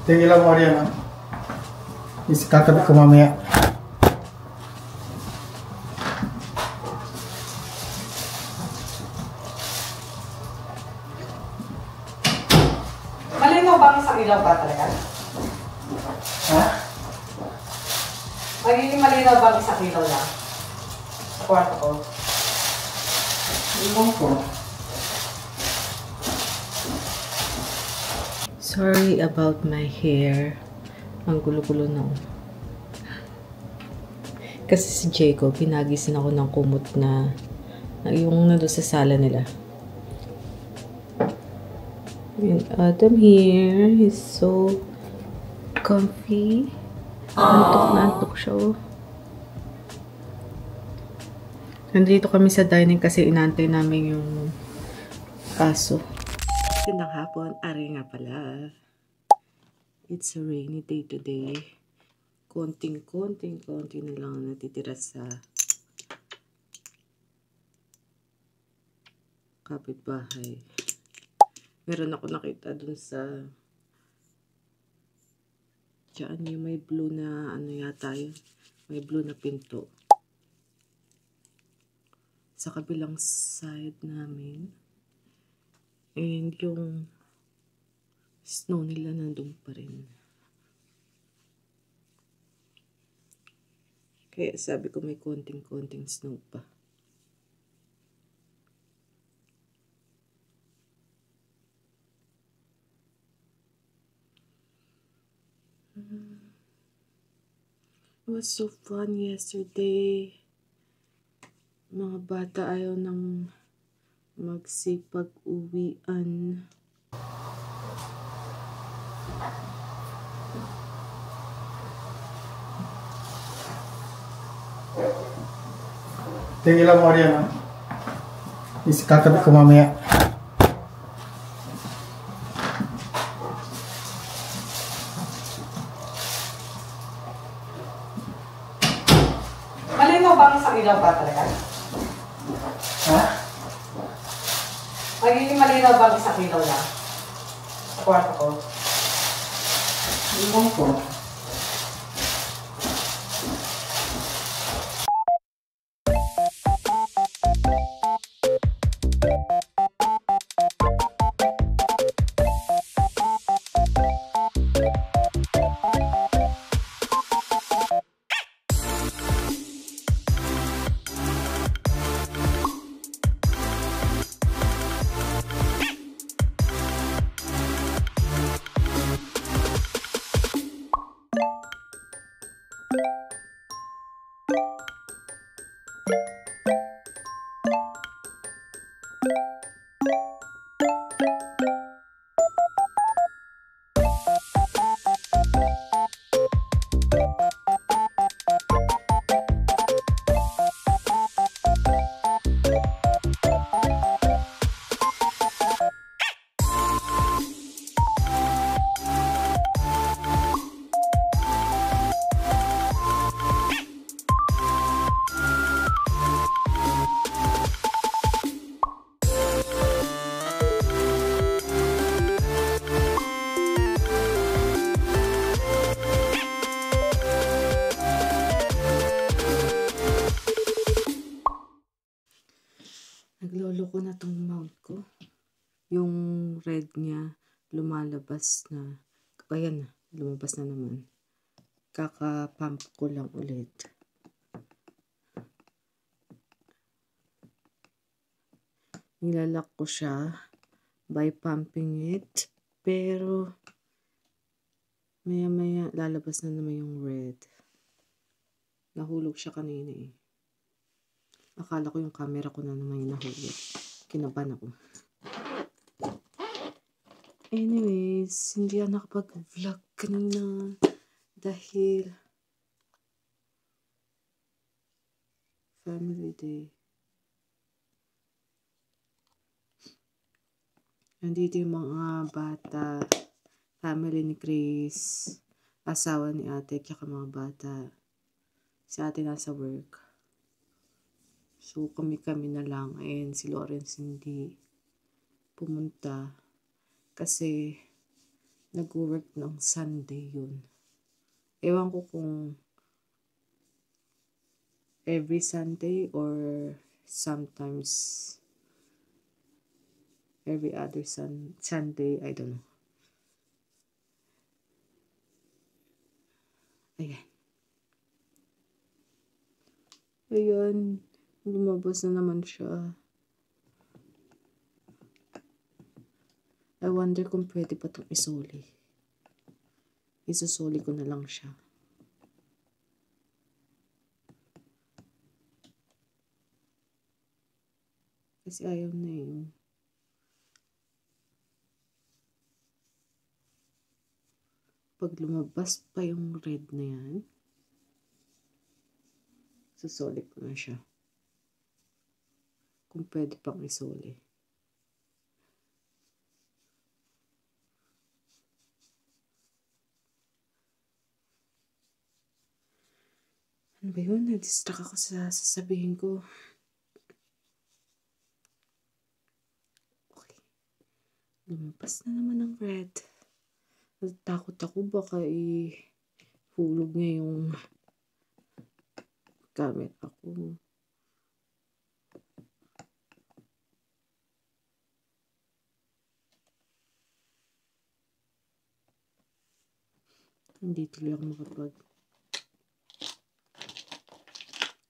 Tingin lang mo yan, ha? Kakabit ko mamaya. Malinaw bang isang ilaw ba talaga? Ha? Magiging malinaw bang isang ilaw lang? Sa kwarto ko. Ibang ko. Sorry about my hair. Ang gulo-gulo na. Kasi si Jacob, pinagisin ako ng kumot na yung nandun sa sala nila. And Adam here, he's so comfy. Antok na antok siya. Oh. Nandito kami sa dining kasi inantay namin yung aso. Magandang hapon. Ari nga pala. It's a rainy day today. Konting na lang natitira sa kapitbahay. Meron ako nakita dun sa diyan yung may blue na ano yata yun. May blue na pinto. Sa kabilang side namin. And yung snow nila nandun pa rin. Kaya sabi ko may konting snow pa. It was so fun yesterday. Mga bata ayaw nang magsipag-uwian. Tingin lang mo yan, ha? Kakabit ko mamaya. Malinaw bang isang ilaw ba talaga? Ha? Magiging malinaw bang isang ilaw lang? Sa kwarto ko. Ibang ko. Nagloloko na tong mouth ko. Yung red niya, lumalabas na. Ayan na, lumabas na naman. Kaka-pump ko lang ulit. Nilalak ko siya by pumping it. Pero, maya-maya lalabas na naman yung red. Nahulog siya kanina eh. Akala ko yung camera ko na naman yung nahulog. Kinabahan ako. Anyways, hindi ako nakapag-vlog kanina dahil family day. Nandito yung mga bata, family ni Grace, asawa ni ate, tsaka mga bata. Si ate nasa work. So kami na lang. And si Lawrence hindi pumunta. Kasi nag-work ng Sunday yun. Ewan ko kung every Sunday or sometimes every other Sunday, I don't know. Ayan. Ayan, lumabas na naman siya. I wonder kung pwede pa itong isuli. Isusuli ko na lang siya. Kasi ayaw na eh. Pag lumabas pa yung red na yan, susuli ko na siya. Kung pwede pang isuli. Ano ba yun? Na-distract ako sa sasabihin ko. Okay. Lumabas na naman ang red. Takot ako baka hulog niya yung camera ko. Hindi tuloy ako makapag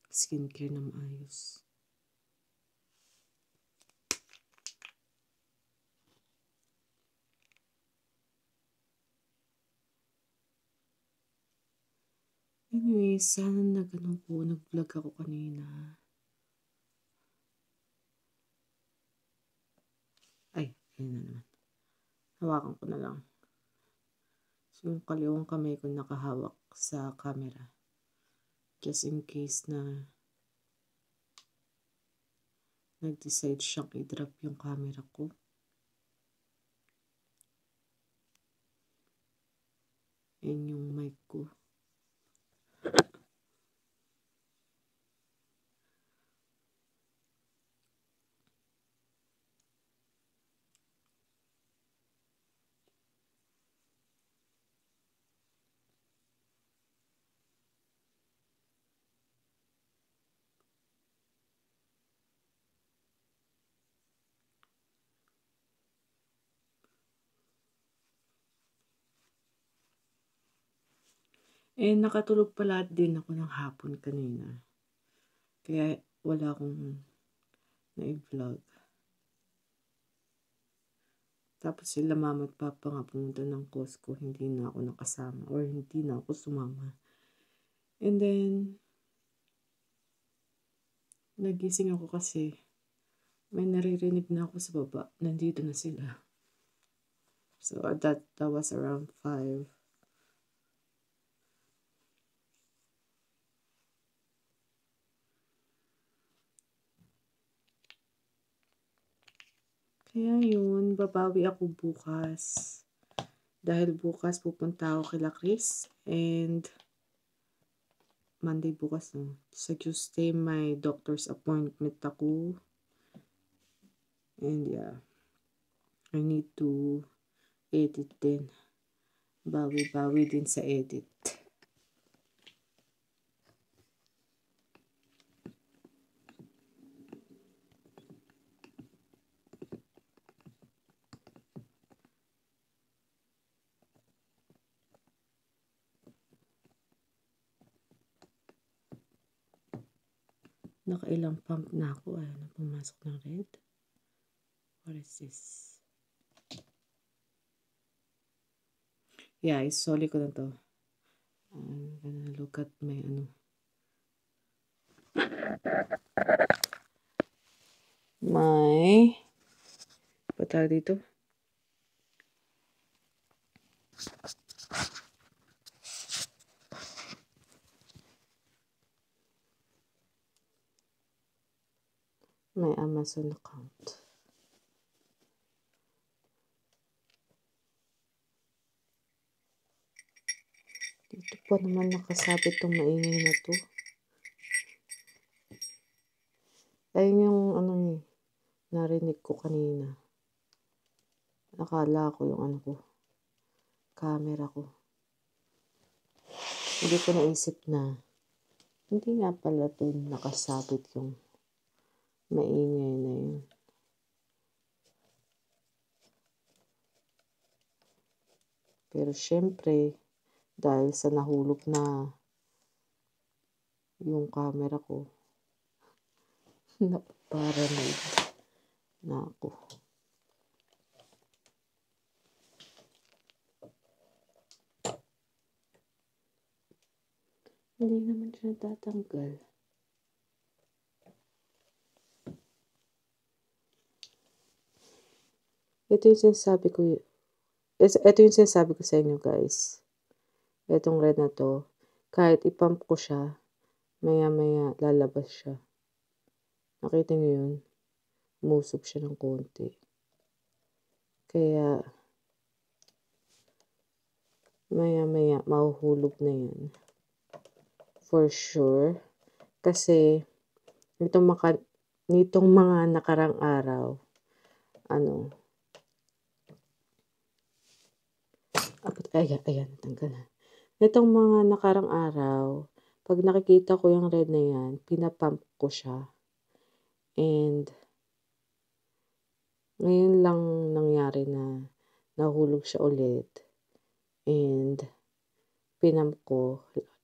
skincare na maayos. Anyway, sana nag-vlog ako kanina. Ay, ayun na naman. Hawakan ko na lang. So, yung kaliwang kamay ko nakahawak sa camera. Just in case na nag-decide siyang i-drop yung camera ko. Yan yung mic ko. Eh, nakatulog pala din ako ng hapon kanina. Kaya wala akong na-vlog. Tapos sila mama at papa nga pumunta ng Costco. Hindi na ako nakasama or hindi na ako sumama. And then, nagising ako kasi may naririnig na ako sa baba. Nandito na sila. So, that was around 5. Kaya yun, babawi ako bukas. Dahil bukas pupunta ako kila Chris. And Monday bukas no. Sa Tuesday may doctor's appointment ako. And yeah, I need to edit din. Bawi-bawi din sa edit. Nakailang pump na ako. Ayun, pumasok ng red. What is this? Yeah, isoli ko na to. I'm gonna look at my my patawag dito. My Amazon account. Dito pa naman nakasabit tong maingay na to. Ayun yung narinig ko kanina. Akala ko yung ko. camera ko. Hindi ko naisip na hindi nga pala dun nakasabit yung maingay na yun. Pero syempre, dahil sa nahulog na yung camera ko, naparanoid na ako. Hindi naman siya tatanggal. Ito yung sinasabi ko sa inyo, guys. Itong red na to, kahit ipump ko siya, maya-maya lalabas siya. Nakita niyo yun? Umusob siya ng konti. Kaya, maya-maya mahuhulog na yan. For sure. Kasi, nitong mga nakarang araw, ayan, tanggal na. Nitong mga nakarang araw, pag nakikita ko yung red na yan, pinapump ko siya. And, ngayon lang nangyari na nahulog siya ulit. And, pinump ko,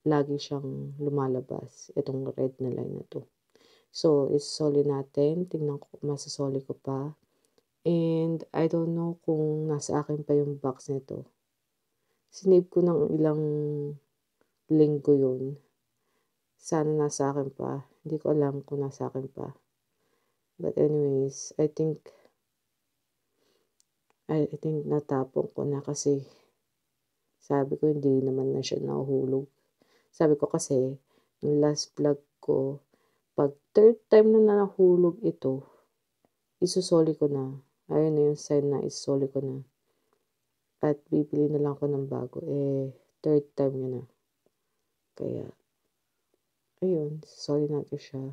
lagi siyang lumalabas. Itong red na line na to. So, isoli natin. Tingnan ko, masasoli ko pa. And, I don't know kung nasa akin pa yung box nito. Sinave ko ng ilang linggo yun. Sana nasa akin pa. Hindi ko alam kung nasa akin pa. But anyways, I think natapon ko na kasi sabi ko hindi naman na siya nahuhulog. Sabi ko kasi, yung last vlog ko, pag third time na nahulog ito, isusoli ko na. Ayun na yung sign na isusoli ko na. At bibili na lang ako ng bago. Third time yun na. Kaya, ayun, soli natin siya.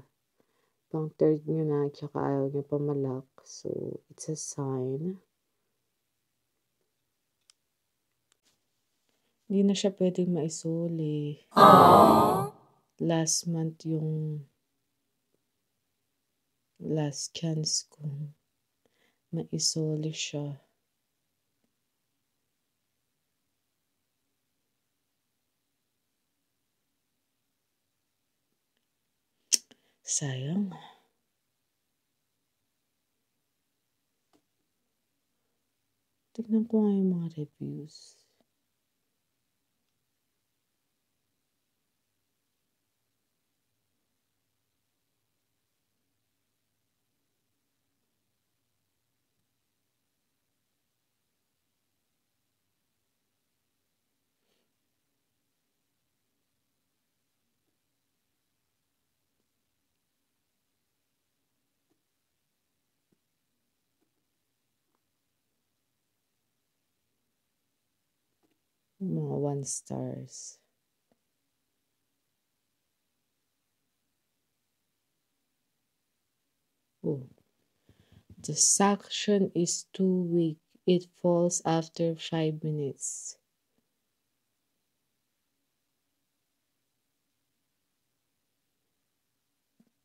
Pang third nyo na, tsaka ayaw nyo pa malak. So, it's a sign. Hindi na siya pwedeng maisoli. Last month yung last chance kong maisoli siya. Sayang. Tignan ko nga yung mga reviews. Mga 1 stars. Oh. The suction is too weak. It falls after 5 minutes.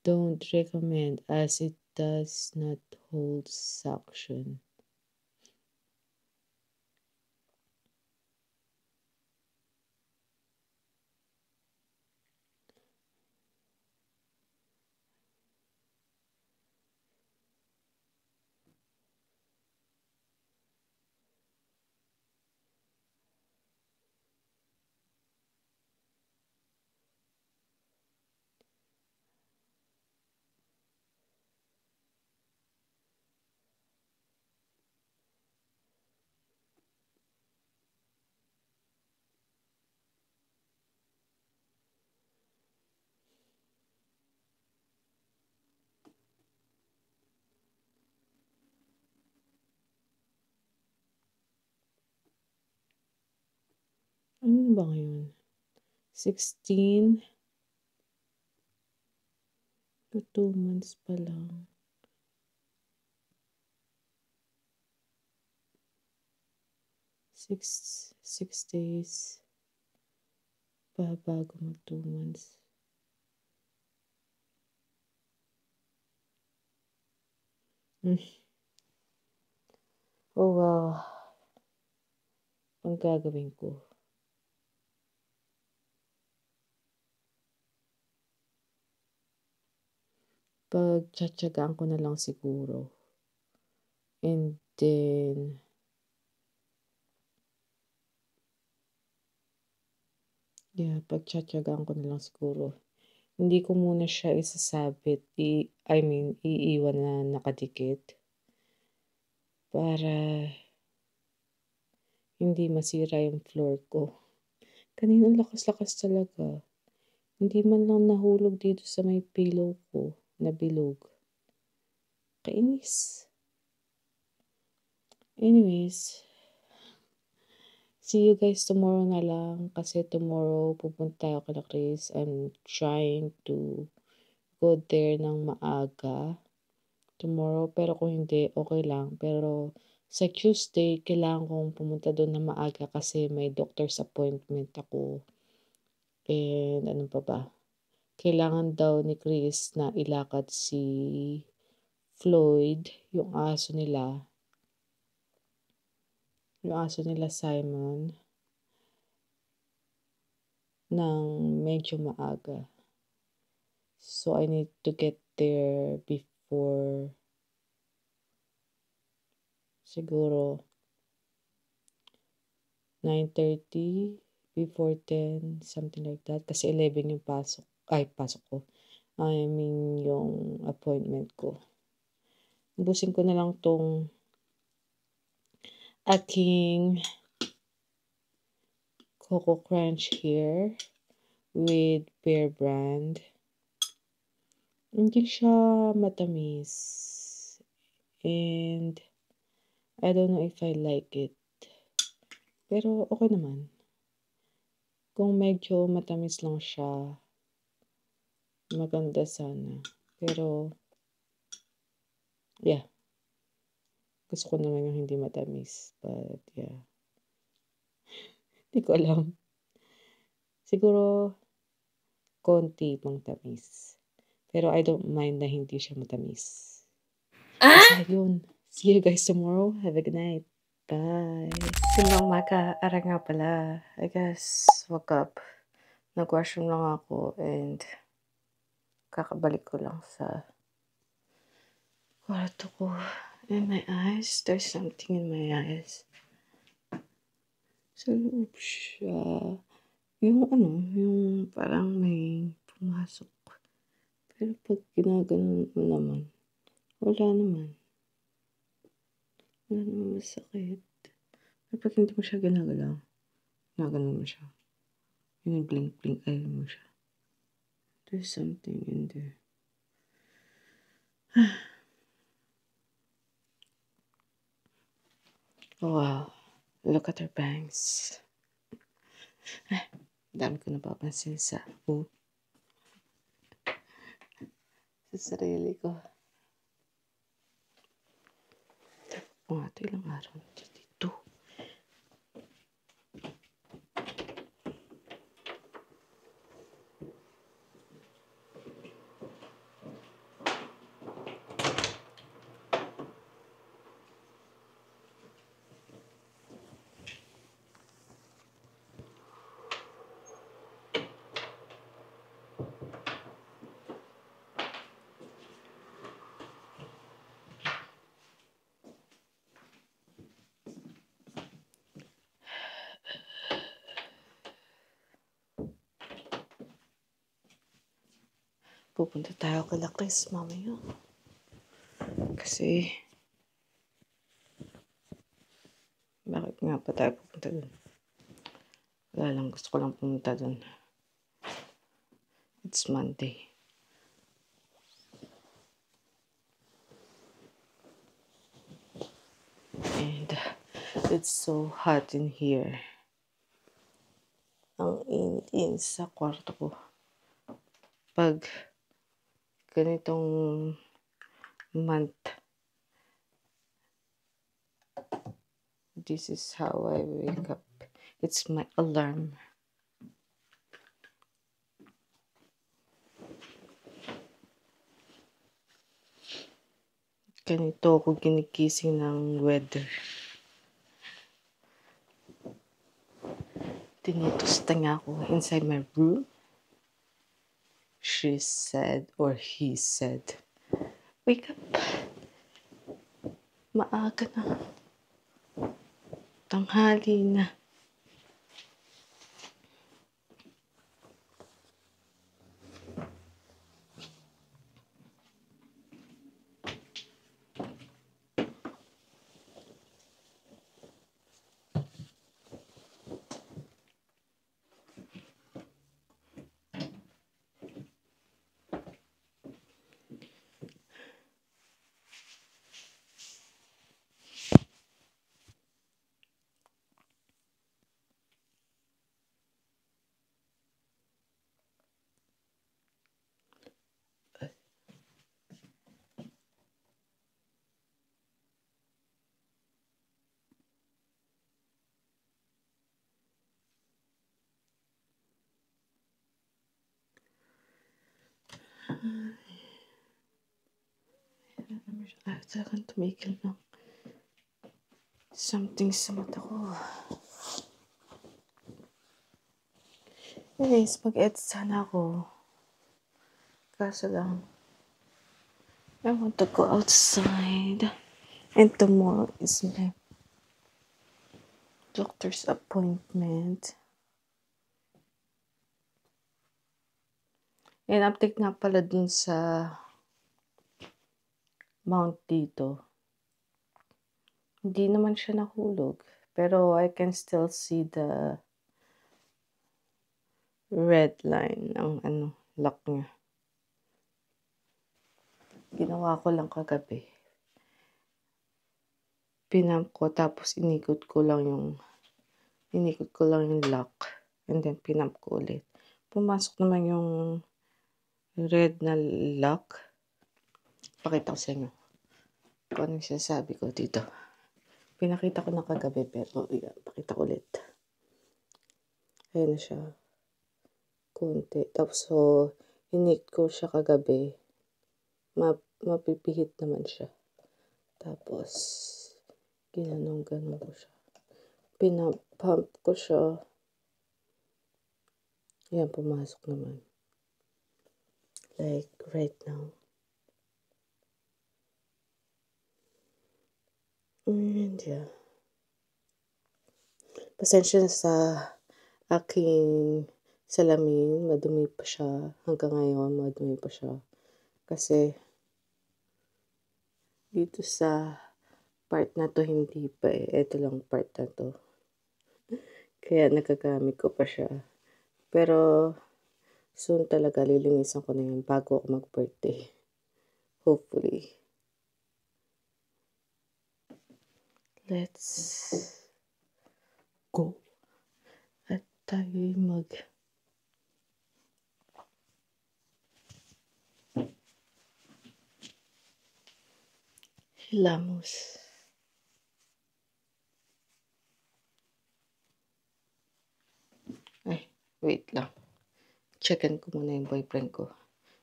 Don't recommend as it does not hold suction. Ano ba ngayon? 16. 2 months pa lang. 6 days pa bago mag 2 months. Oh wow. Ang gagawin ko. Pagtsatsagaan ko na lang siguro. And then, pagtsatsagaan ko na lang siguro. Hindi ko muna siya isasabit. Iiwan na nakadikit. Para hindi masira yung floor ko. Kanina lakas-lakas talaga. Hindi man lang nahulog dito sa may pillow ko na bilog. Kainis. Anyways, see you guys tomorrow na lang. Kasi tomorrow pupunta ako kay Chris. I'm trying to go there ng maaga tomorrow. Pero kung hindi, okay lang. Pero sa Tuesday, kailangan kong pumunta doon na maaga kasi may doctor's appointment ako. And ano pa ba? Kailangan daw ni Chris na ilakad si Floyd, yung aso nila Simon, ng medyo maaga. So, I need to get there before siguro 9:30, before 10, something like that. Kasi 11 yung pasok ko. I mean, yung appointment ko. Ubusin ko na lang tong aking Coco Crunch here with Bear Brand. Hindi siya matamis. And I don't know if I like it. Pero okay naman. Kung medyo matamis lang siya, maganda sana. Pero, yeah. Gusto ko naman yung hindi matamis. But, yeah. Hindi ko alam. Siguro, konti pang tamis. Pero I don't mind na hindi siya matamis. Basta yun. See you guys tomorrow. Have a good night. Bye. Gandang umaga. Ara nga pala. I guess, woke up. Nag-washroom lang ako and kakabalik ko lang sa kwarto ko. In my eyes, there's something in my eyes. Sa loob siya. Yung parang may pumasok. Pero pag ginaganon mo naman, wala naman. Wala naman masakit. Pero pag hindi mo siya ginagalaw, ginaganon mo siya. Yung blink-blink, ayun mo siya. There's something in there. Wow. Look at her bangs. Dami ko napapansin sa sarili ko. Ito ilang araw dito. Pupunta tayo kay Chris mamaya. Kasi, bakit nga pa tayo pupunta dun? Wala lang, gusto ko lang pumunta dun. It's Monday. And, it's so hot in here. Ang init sa kwarto ko. Pag ganitong month, This is how I wake up. It's my alarm. Ganito ako ginikising ng weather. Tinutusta niya ako inside my room. She said, or he said, wake up. Maaga na. Tanghali na. Talagang tumigil ng something sa mata ko. Anyways, mag-edit sana ako. Kaso lang, I want to go outside. And tomorrow is my doctor's appointment. And update nga pala dun sa mount dito. Hindi naman siya nahulog. Pero I can still see the red line ng lock niya. Ginawa ko lang kagabi. Pinamp ko tapos inikot ko lang yung lock. And then pinamp ko ulit. Pumasok naman yung red na lock. Pakita ko sa inyo kung ano yung sinasabi ko dito. Pinakita ko na kagabi pero yan, pakita ko ulit. Ayan na siya. Konti. Tapos inikot ko siya kagabi. Mapipihit naman siya. Tapos ganon ko siya. Pinapump ko siya. Ayan, pumasok naman. Like right now. And yeah. Pasensya na sa aking salamin. Madumi pa siya. Hanggang ngayon, madumi pa siya. Kasi dito sa part na to, hindi pa eh. Ito lang part na to. Kaya nagagamit ko pa siya. Pero soon talaga lilinisan ko na yun bago ako mag-birthday. Hopefully. Let's go. At tayo hilamos. Ay, wait lang. Checkin ko muna yung boyfriend ko.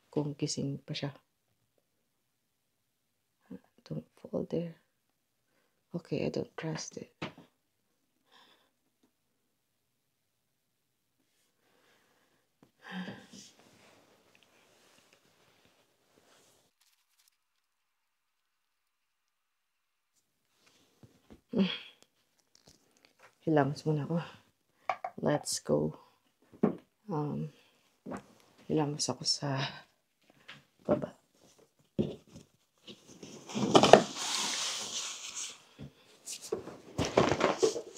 Kung gising pa siya. Don't fall there. Okay, I don't trust it. Hilamos muna ako. Let's go. Hilamos ako sa baba.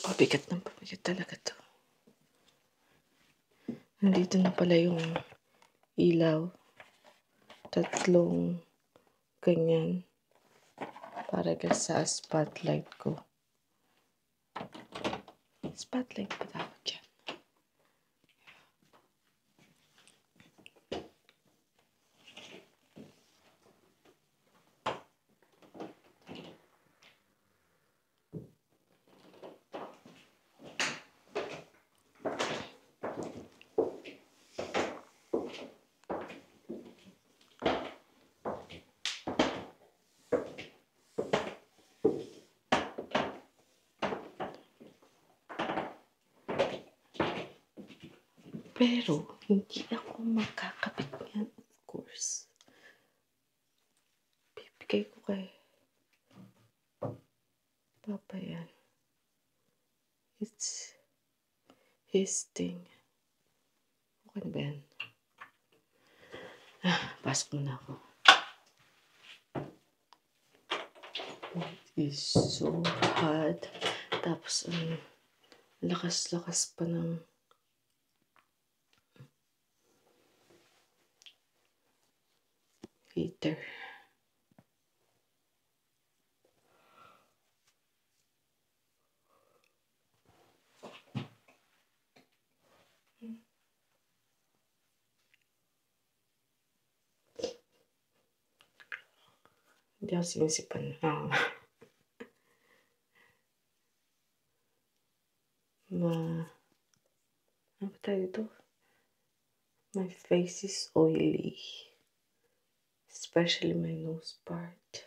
Pabigat talaga to. Nandito na pala yung ilaw. 3 ganyan. Para sa spotlight ko. Spotlight pa tawag dyan. Pero, hindi ako magkakabit niyan, of course. Bibigay ko kay Papa yan. It's his thing. Okay na ba yan? Pasok muna ako. It is so hot. Tapos, lakas-lakas pa ng heater. Hindi ako sinisipan. Ano ba tayo ito? My face is oily. Especially my nose part.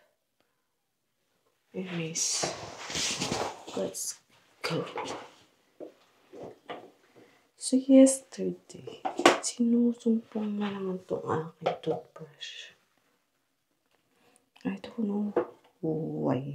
Anyways, let's go. So yesterday, sinusumpong na naman itong aking toothbrush. I don't know why.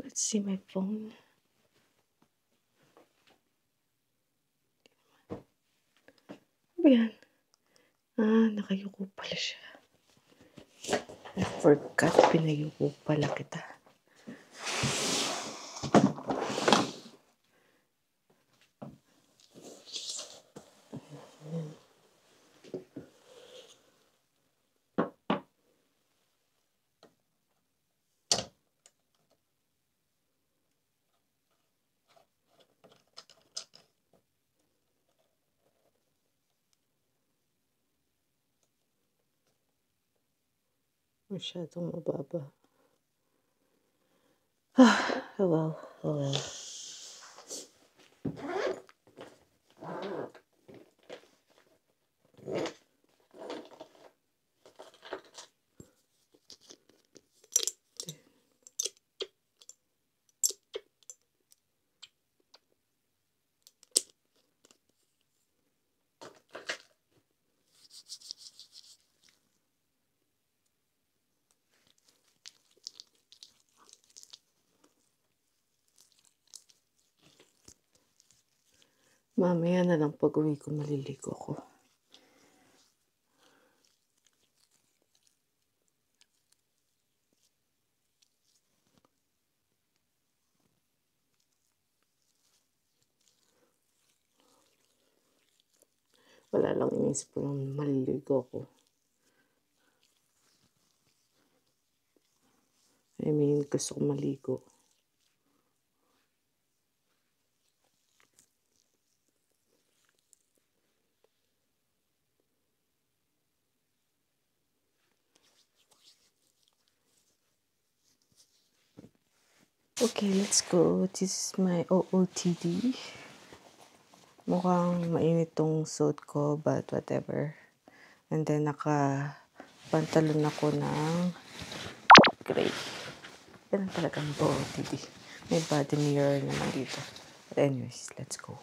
Let's see my phone. Ano ba yan? Nakayuko pala siya. I forgot, pinayuko pala kita. Masyadong mababa. Oh well. Mamaya na lang pag-uwi ko, maliligo ko. Wala lang inisip ko nang maliligo ko. I mean, gusto ko maligo. Okay, let's go. This is my OOTD. Mukhang mainit tong suit ko, but whatever. And then, naka-pantalon ako ng gray. Yan talagang OOTD. May body mirror naman dito. But anyways, let's go.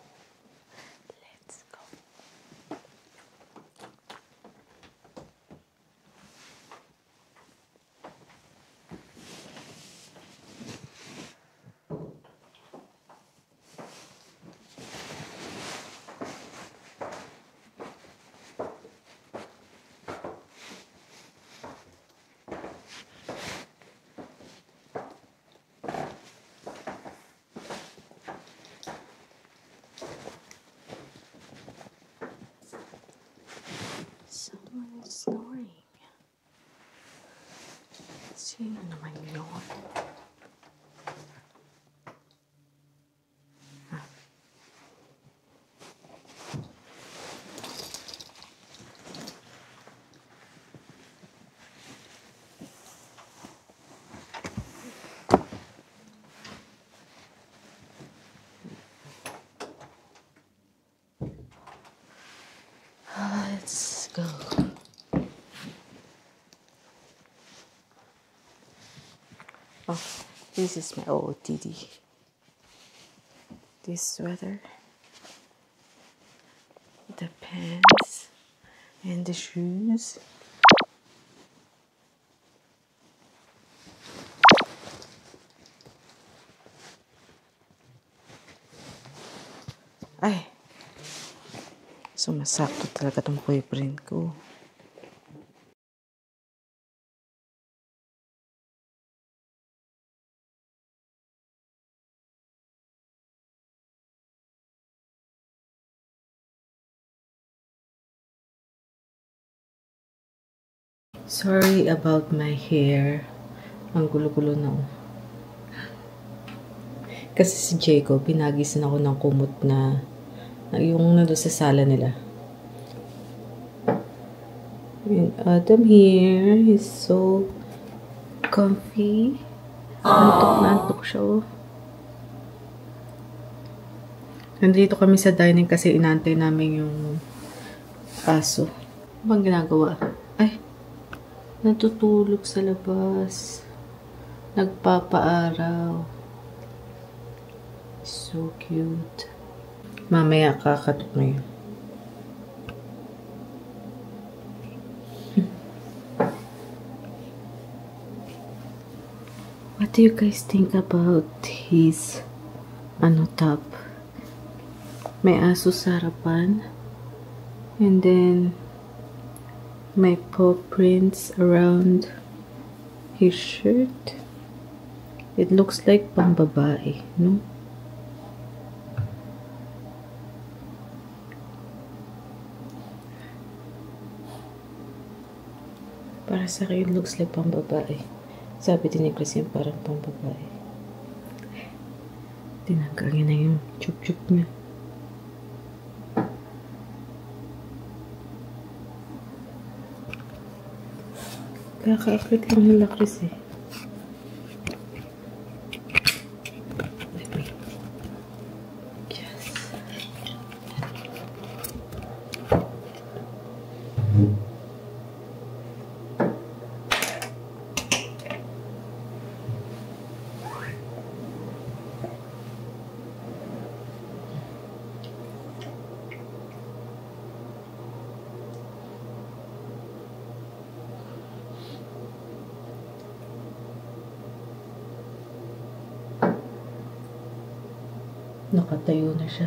Sino naman yun? Let's go. Oh, this is my OOTD. This sweater, the pants, and the shoes. Ay, sumasakto talaga tong boyfriend ko. Sorry about my hair. Ang gulo-gulo na. Kasi si Jacob, pinagisan ako ng kumot na yung nandun sa sala nila. And Adam here, he's so comfy. Antok na antok siya, oh. Nandito kami sa dining kasi inantay namin yung aso. Ano bang ginagawa? Ay, natutulog sa labas. Nagpapaaraw. So cute. Mamaya kakatok na yun. What do you guys think about his top? May aso sa harapan. And then may paw prints around his shirt. It looks like pambabae, no? Para sa akin, it looks like pambabae. Sabi din ni Chris yung parang pambabae. Tinanggal niya na yung chup-chup niya. Kaka-akit lang nila Chris eh. Yes. Nakatayo na siya.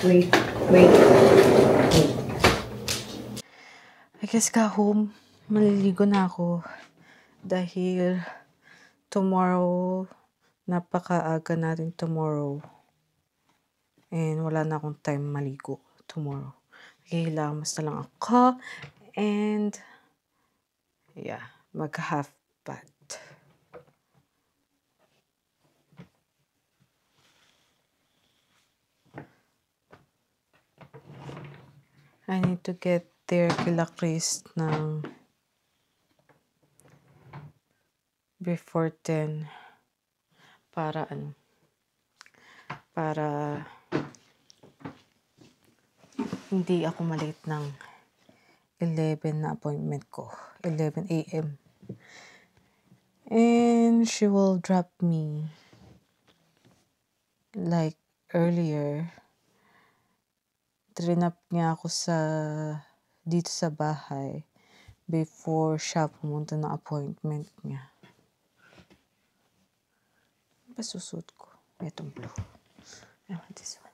Wait. I guess home, maliligo na ako. Dahil tomorrow, napakaaga natin tomorrow. And wala na akong time maligo tomorrow. Hihilamas na lang ako. And, yeah, mag-half bath. I need to get there kila Chris ng before 10 para para hindi ako malate ng 11 na appointment ko, 11 a.m. And she will drop me like earlier. Trinap niya ako dito sa bahay before siya pumunta ng appointment niya. Ano ba susuot ko? Itong blue. I want this one.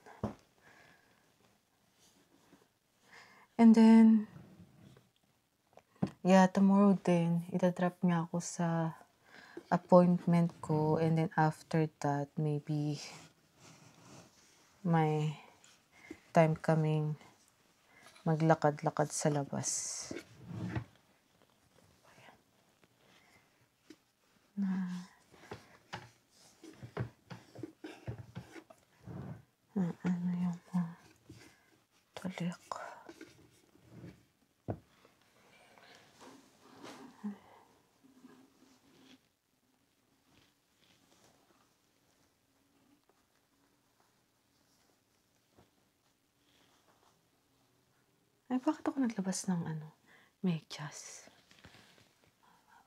And then, yeah, tomorrow din, itadrop niya ako sa appointment ko, and then after that, maybe may time kaming maglakad-lakad sa labas. Ano yung mga tulik. Ay, bakit ako naglabas ng medyas?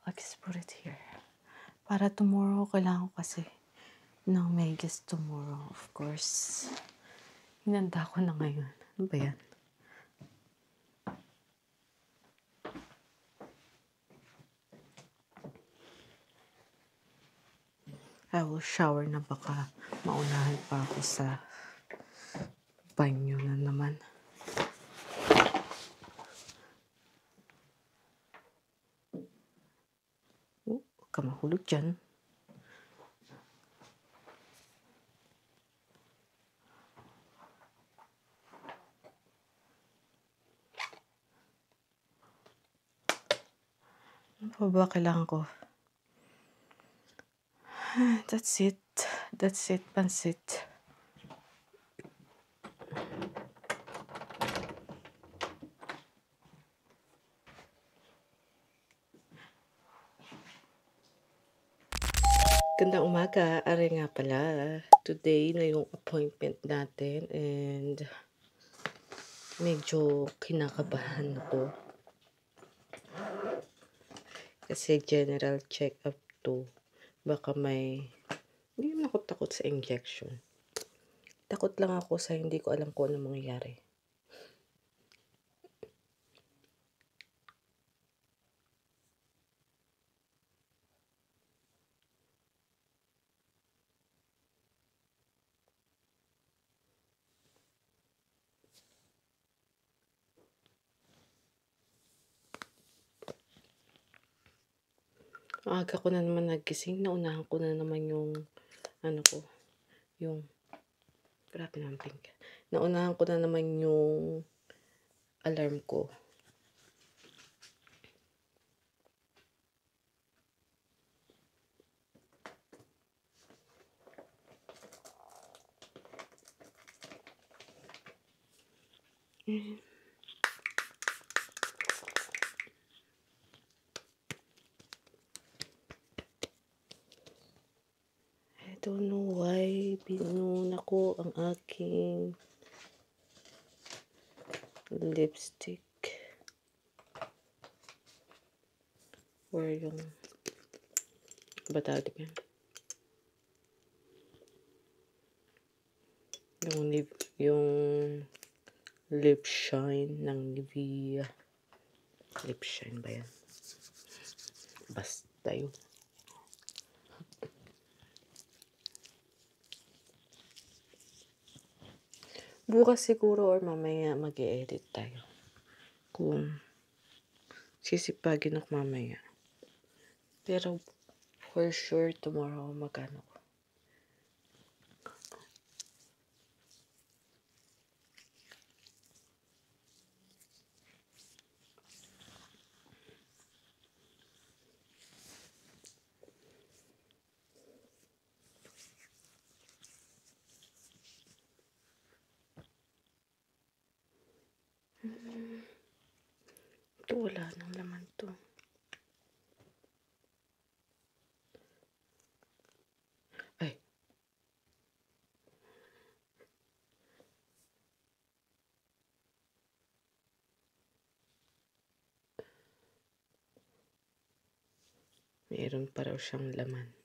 I'll just put it here. Para tomorrow, kailangan ko kasi ng medyas tomorrow, of course. Hinanda ko na ngayon. Ano ba yan? I will shower na, baka maunahan pa ako sa banyo na naman. Huwag ka mahulog dyan. Ano pa ba kailangan ko? That's it. That's it, pansit. Gandang umaga. Are nga pala. Today na yung appointment natin and medyo kinakabahan ako. Kasi general check-up to. Baka hindi naman ako takot sa injection. Takot lang ako sa hindi ko alam kung ano mangyayari. Aga ko na naman nagising. Naunahan ko na naman yung grabe naman pink. Naunahan ko na naman yung alarm ko. I don't know why binuna ko ang aking lipstick. Or yung batawag yan. Yung lip shine ng Nivea. Lip shine ba yan? Basta yun. Bukas siguro or mamaya mag-i-edit tayo. Kung sisipagin ako mamaya. Pero for sure tomorrow magano ko. Ito wala nang laman to. Meron pa raw siyang laman.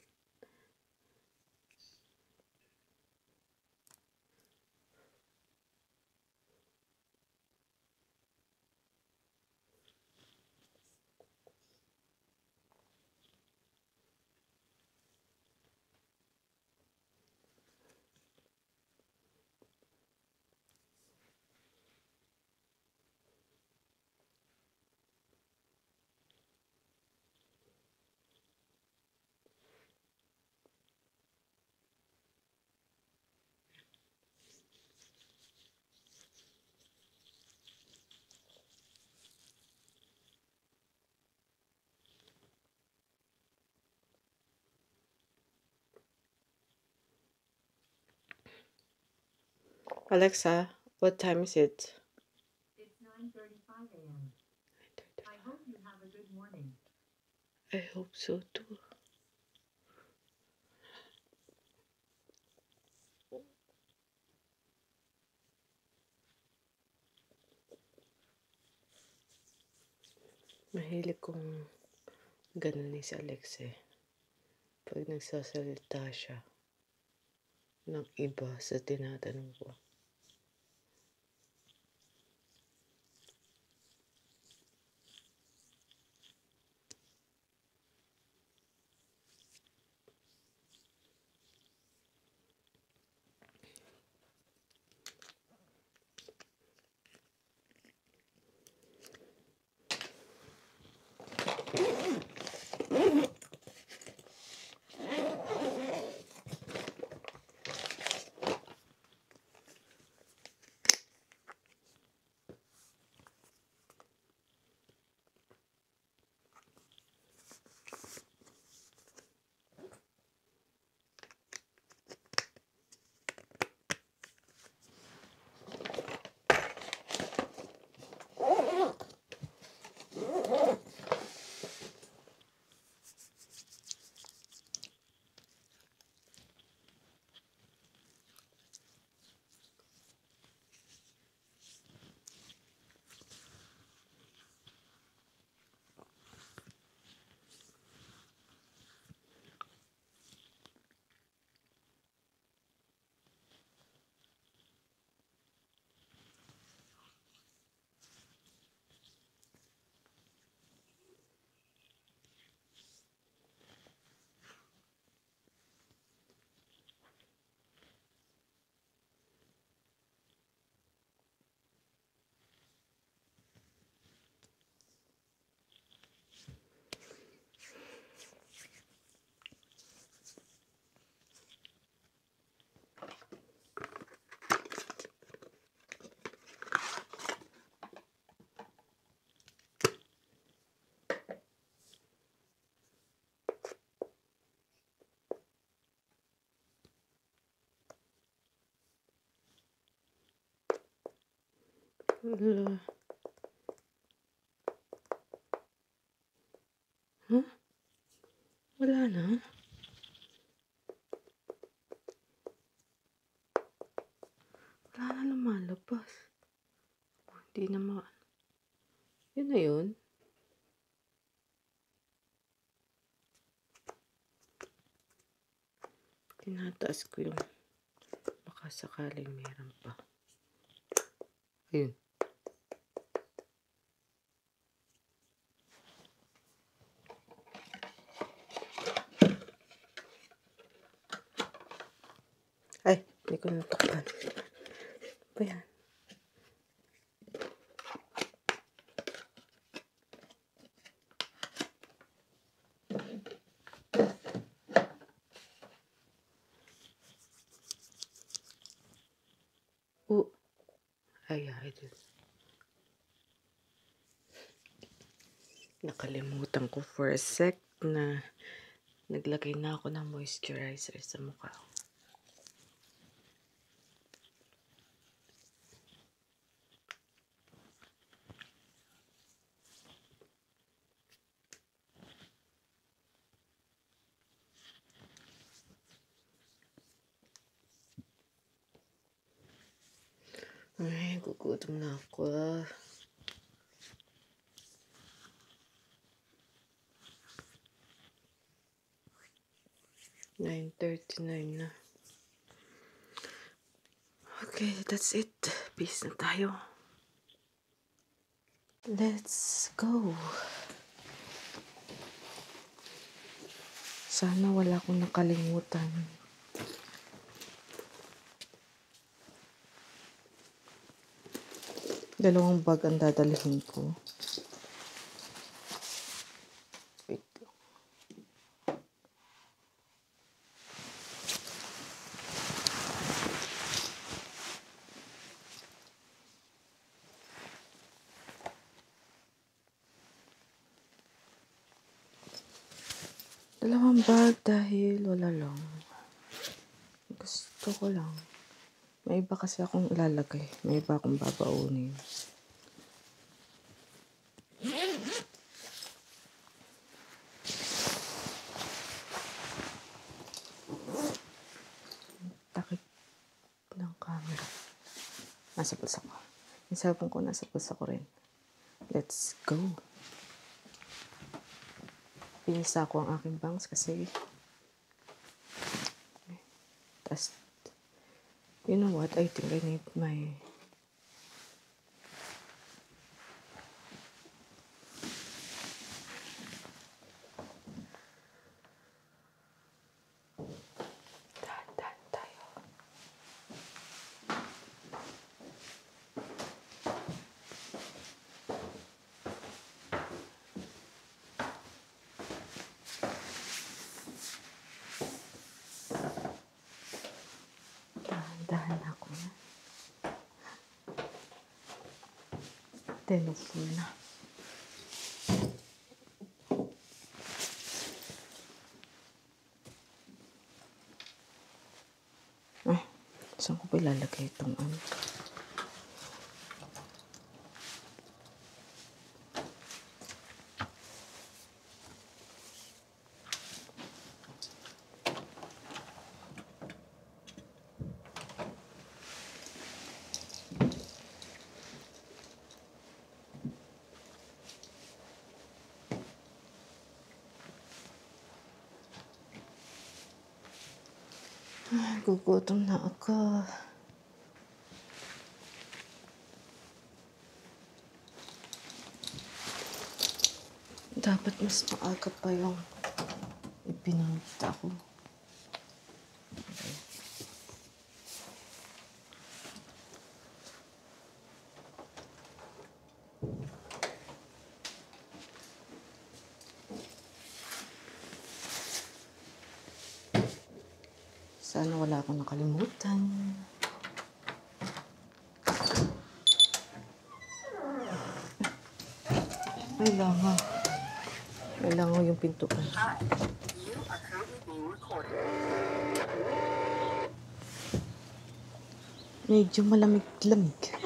Alexa, what time is it? It's 9:35 a.m. I hope you have a good morning. I hope so too. Mahilig kong ganun ni si Alexa eh. Pag nagsasalita siya ng iba sa tinatanong ko. Wala. Huh? Wala na? Wala na lumalabas. Hindi naman. Yun na yun. Tinataas ko yung baka sakaling meron pa. Ayun. Ay, hindi ko natakpan. Ba yan? Oh. Ay, idol. Nakalimutan ko for a sec na naglagay na ako ng moisturizer sa mukha. Ay, gugutom na ako. 9:39 na. Okay, that's it. Peace na tayo. Let's go. Sana wala akong nakalimutan. Dalawang bag ang dadalhin ko. Wait. Dalawang bag dahil wala lang. Gusto ko lang. May iba kasi akong ilalagay. May iba akong babaunin. Takip ng camera. Nasa bulsa ko. Yung cellphone ko nasa bulsa ko rin. Let's go. Pinisa ko ang aking bangs kasi tas you know what? I think I need my dahan tayo. Dahan ako na. Telephone na. Ay, saan ko ba ilalagay itong ano? Ay, gugutom na ako. Dapat mas maaga pa yung ipinunta ko. Sana wala akong nakalimutan. May langaw. May langaw yung pintuan. You are currently being recorded. Medyo malamig-lamig.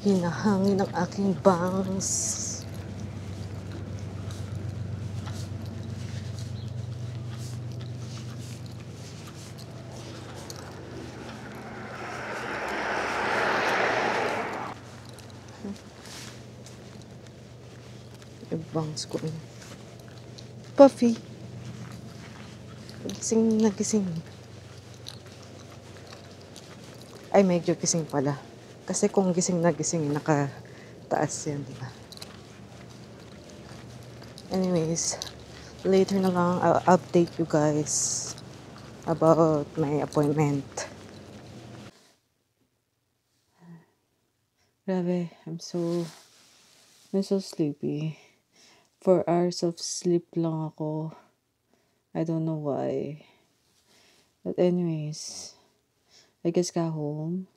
Hinahangin ang aking bangs. Yung bangs ko. Puffy. Gising na gising. Ay, medyo gising pala. Kasi kung gising na gising, nakataas yan, diba? Anyways, later na lang I'll update you guys about my appointment. Grabe, I'm so sleepy. 4 hours of sleep lang ako. I don't know why. But anyways, I just got home.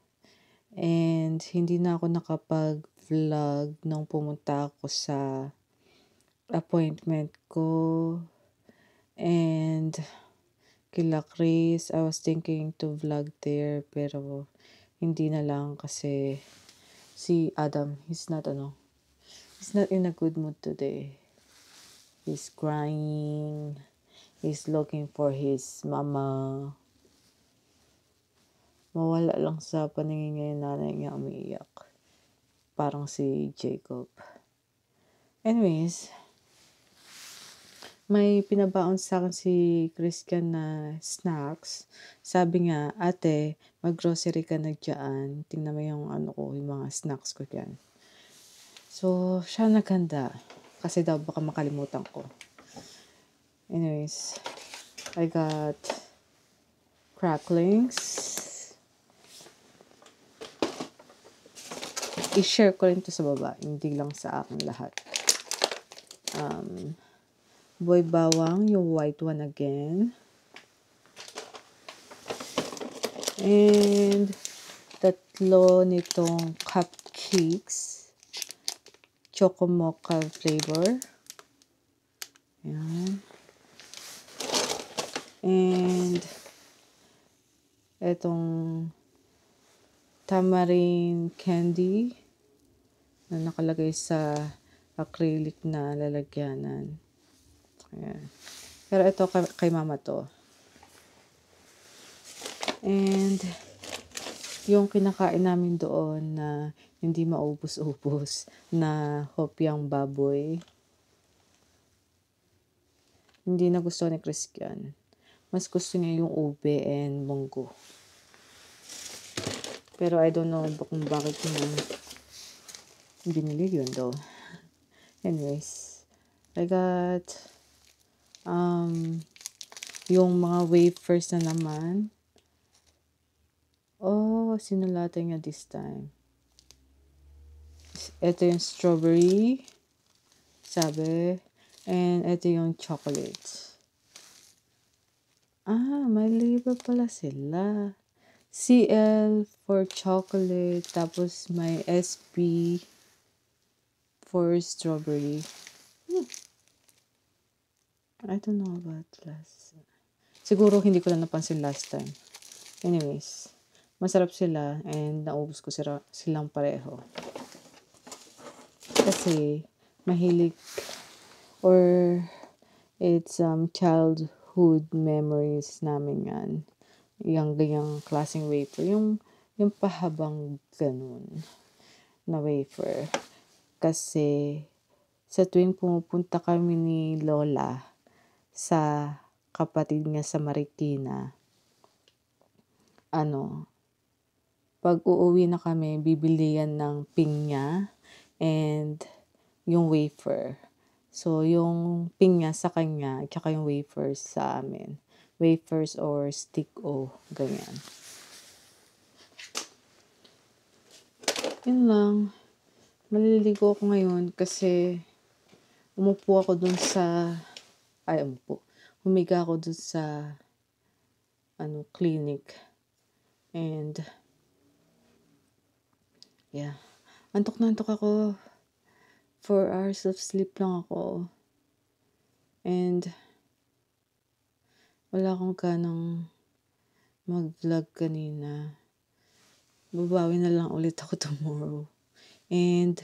And hindi na ako nakapag-vlog nung pumunta ako sa appointment ko. And kila Chris, I was thinking to vlog there. Pero hindi na lang kasi si Adam, he's not in a good mood today. He's crying. He's looking for his mama. Mawala lang sa paningin ngayon nanay niya umiiyak. parang si Jacob. Anyways, may pinabaon sa akin si Christian na snacks. Sabi nga, ate, mag-grocery ka na dyan. Tingnan mo yung yung mga snacks ko dyan. So, siya naghanda. Kasi daw baka makalimutan ko. Anyways, I got cracklings. I-share ko rin to sa baba. Hindi lang sa akin lahat. Boy bawang, yung white one again. And 3 nitong cupcakes. Choco mocha flavor. Ayan. And etong tamarind candy na nakalagay sa acrylic na lalagyanan. Ayan. Pero ito kay mama to. And yung kinakain namin doon na hindi maubos-ubos na hopyang baboy. Hindi na gusto ni Christian. Mas gusto niya yung ube and munggo. Pero I don't know kung bakit niya binili yun though. Anyways, I got yung mga wafers na naman. Oh, sinulatan niya this time. Ito yung strawberry. Sabi. And ito yung chocolate. May label pala sila. CL for chocolate. Tapos may SB for strawberry. I don't know about last. Siguro hindi ko na napansin last time. Anyways, masarap sila and naubos ko silang pareho. Kasi mahilig or it's childhood memories namin yan. Yung ganyang klaseng wafer. Yung pahabang ganun na wafer. Kasi sa tuwing pumupunta kami ni Lola sa kapatid niya sa Marikina, pag uuwi na kami, bibili yan ng pinya and yung wafer. So, yung pinya sa kanya, tsaka yung wafers sa amin. Wafers or stick-o, ganyan. Yun lang. Maliligo ako ngayon kasi humiga ako dun sa clinic. And yeah, antok na antok ako. 4 hours of sleep lang ako. And wala akong kanang mag-vlog kanina. Babawi na lang ulit ako tomorrow. And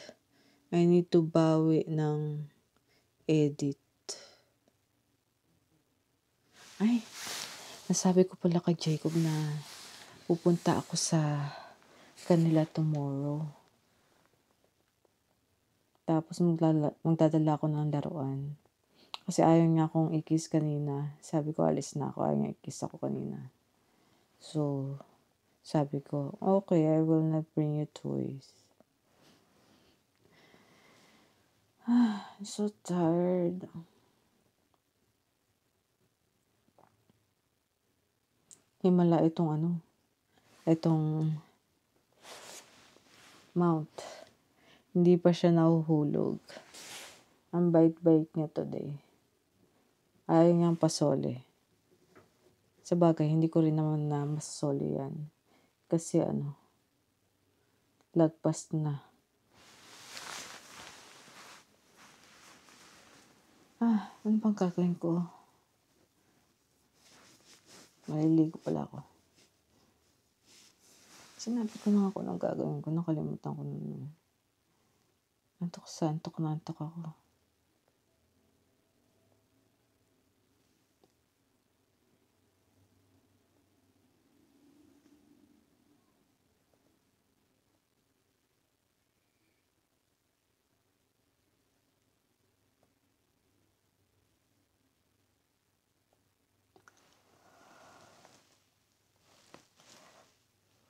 I need to bawi ng edit. Ay, nasabi ko pala kay Jacob na pupunta ako sa kanila tomorrow. Tapos magdadala ako ng laruan. Kasi ayaw niya akong i-kiss kanina. Sabi ko, alis na ako. Ayaw niya i-kiss ako kanina. So, sabi ko, okay, I will not bring you toys. I'm so tired. Himala itong mount. Hindi pa siya nahuhulog. Ang bait-bait niya today. Ayaw niyang pasole. Sa bagay, hindi ko rin naman na masasole yan. Kasi lagpas na. Ano bang gagawin ko? Maliligo pala ako. Sinabi ko na ako ng gagawin ko. Nakalimutan ko na. Antok na antok ako.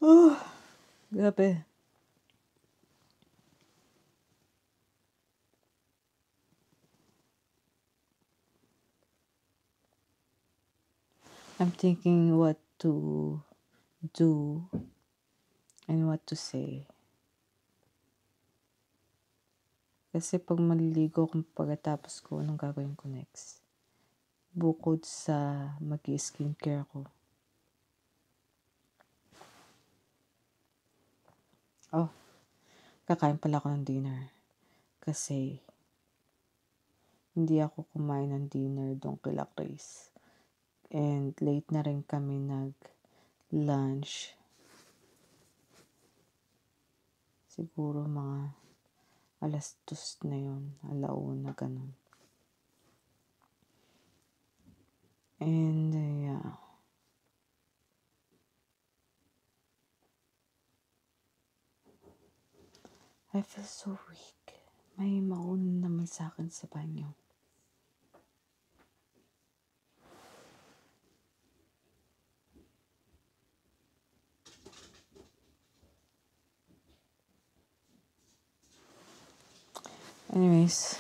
Grabe. I'm thinking what to do and what to say. Kasi pag maliligo kung pagkatapos ko, anong gagawin ko next? Bukod sa mag-skincare ko. Oh, kakain pala ako ng dinner. Kasi hindi ako kumain ng dinner doon kila Chris. And late na rin kami nag-lunch. Siguro mga 2:00 na yun. 1:00, ganun. And yeah. I feel so weak. May mauna naman sa akin sa banyo. Anyways,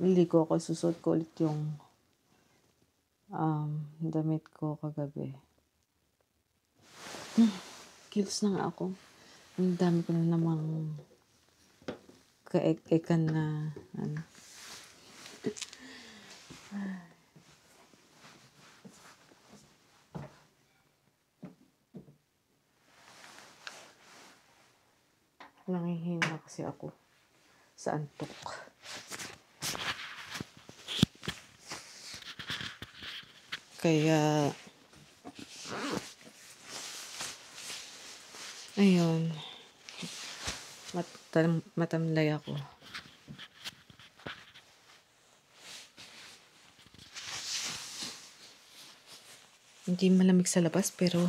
liligo ako. Susuot ko ulit yung damit ko kagabi. Kilos na nga ako. Ang dami ko na namang kaek-ekan na ano. Nangihina kasi ako sa antok. Kaya ayun, matamlay ako. Hindi malamig sa labas pero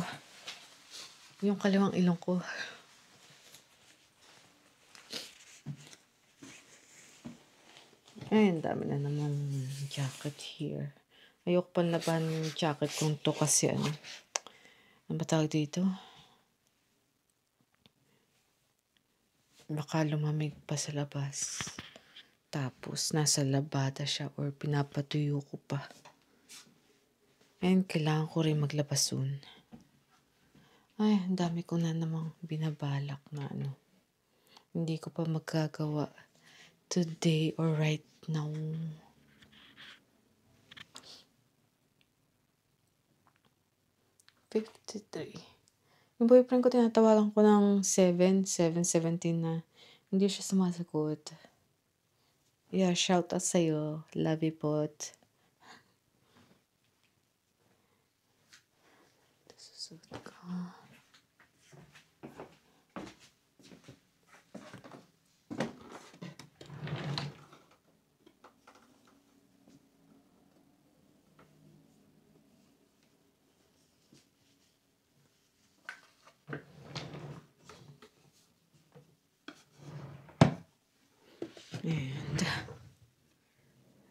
yung kaliwang ilong ko ay, ang dami na namang jacket here. Ayoko pang laban yung jacket kong to kasi ano ba tawag dito? Baka lumamig pa sa labas. Tapos nasa labada siya or pinapatuyo ko pa. And kailangan ko rin maglabas soon. Ay, ang dami ko na namang binabalak na ano. Hindi ko pa magagawa today or right now. $53. Yung boyfriend ko, tinatawagan ko ng 7:17 na hindi siya sumasagot. Yeah, shout out sa'yo. Love you, pot. Susot ka.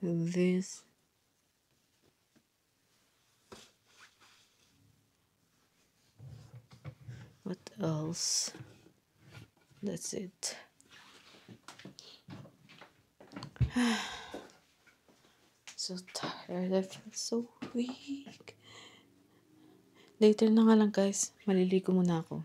And this. What else? That's it. So tired. I feel so weak. Later na nga lang guys. Maliligo muna ako.